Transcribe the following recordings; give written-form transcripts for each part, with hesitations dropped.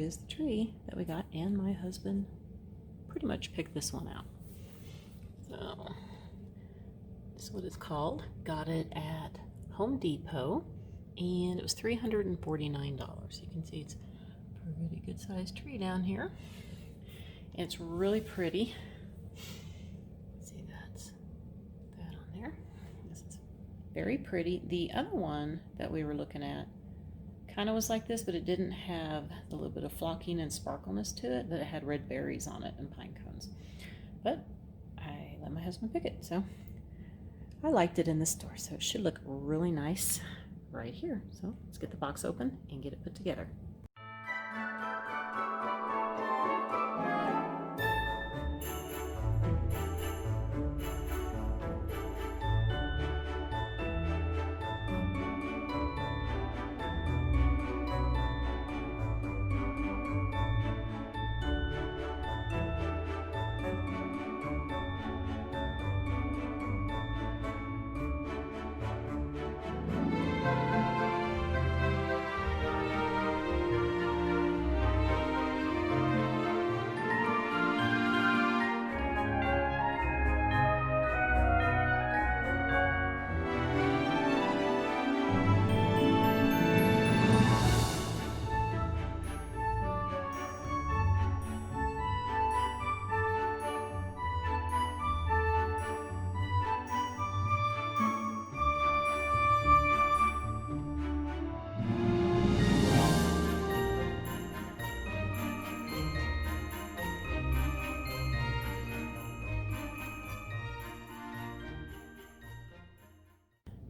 is the tree that we got, and my husband pretty much picked this one out. So this is what it's called. Got it at Home Depot, and it was $349. You can see it's a pretty good sized tree down here. And it's really pretty. See, that's that on there. This is very pretty. The other one that we were looking at kind of was like this, but it didn't have the little bit of flocking and sparkleness to it, but it had red berries on it and pine cones. But I let my husband pick it, so I liked it in the store, so it should look really nice right here. So let's get the box open and get it put together.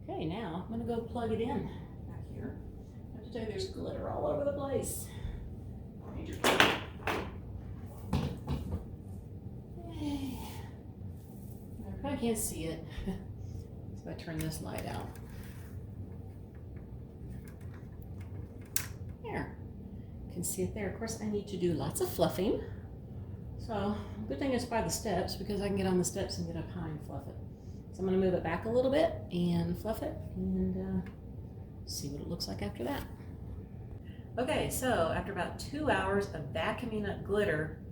Okay, now I'm gonna go plug it in back here. I have to tell you, there's glitter all over the place. Major key. Yay. I probably can't see it. So I turn this light out. There. You can see it there. Of course, I need to do lots of fluffing. So, good thing it's by the steps, because I can get on the steps and get up high and fluff it. So I'm going to move it back a little bit and fluff it and see what it looks like after that. Okay, so after about 2 hours of vacuuming up glitter,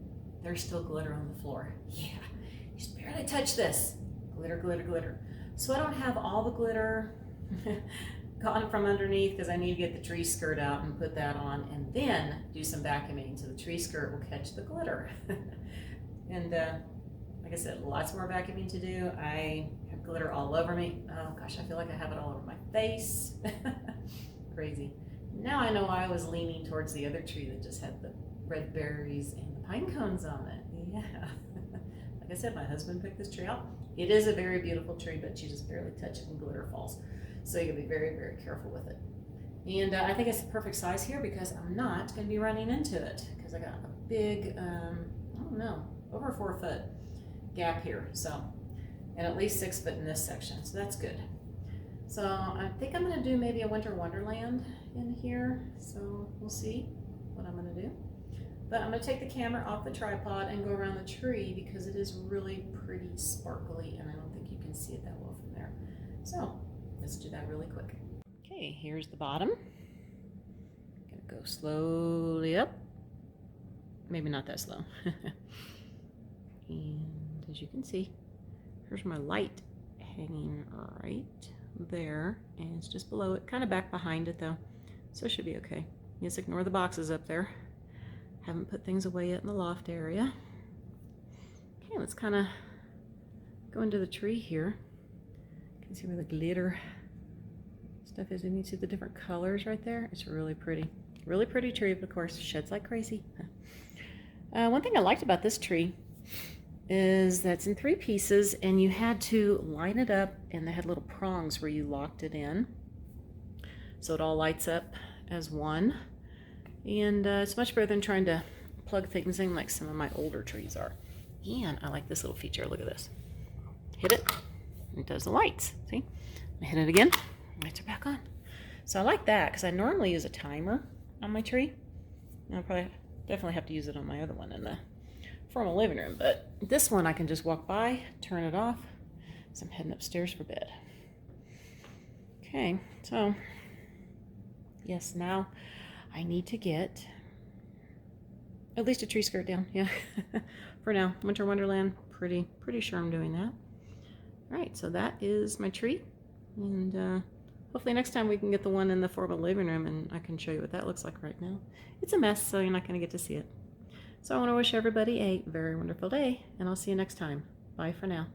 there's still glitter on the floor. Yeah, you just barely touch this. Glitter, glitter, glitter. So I don't have all the glitter gone from underneath, because I need to get the tree skirt out and put that on and then do some vacuuming so the tree skirt will catch the glitter. And like I said, lots more vacuuming to do. I have glitter all over me. Oh gosh, I feel like I have it all over my face. Crazy. Now I know why I was leaning towards the other tree that just had the red berries and the pine cones on it. Yeah. Like I said, my husband picked this tree out. It is a very beautiful tree, but you just barely touch it and glitter falls. So you gotta be very, very careful with it. And I think it's the perfect size here, because I'm not gonna be running into it, because I got a big, I don't know, over 4 foot gap here. So, and at least 6 foot in this section. So that's good. So I think I'm gonna do maybe a winter wonderland in here. So we'll see what I'm gonna do. But I'm gonna take the camera off the tripod and go around the tree, because it is really pretty sparkly and I don't think you can see it that well from there. So let's do that really quick. Okay, here's the bottom. Gonna go slowly up. Maybe not that slow. And as you can see, here's my light hanging right there, and it's just below it, kind of back behind it though, so it should be okay. Just ignore the boxes up there. Haven't put things away yet in the loft area. Okay, let's kind of go into the tree here. You can see where the glitter stuff is. You can see the different colors right there. It's really pretty tree, but of course sheds like crazy. One thing I liked about this tree is that it's in 3 pieces, and you had to line it up, and they had little prongs where you locked it in, so it all lights up as one. And it's much better than trying to plug things in like some of my older trees are. And I like this little feature. Look at this. Hit it, and it does the lights. See? I hit it again, lights are back on. So I like that, because I normally use a timer on my tree. And I'll probably definitely have to use it on my other one in the formal living room, but this one I can just walk by, turn it off, so I'm heading upstairs for bed. Okay, so yes, now I need to get At least a tree skirt down, yeah. For now, Winter Wonderland, pretty sure I'm doing that. All right, so that is my tree. And hopefully next time we can get the one in the formal living room and I can show you what that looks like right now. It's a mess, so you're not going to get to see it. So I want to wish everybody a very wonderful day, and I'll see you next time. Bye for now.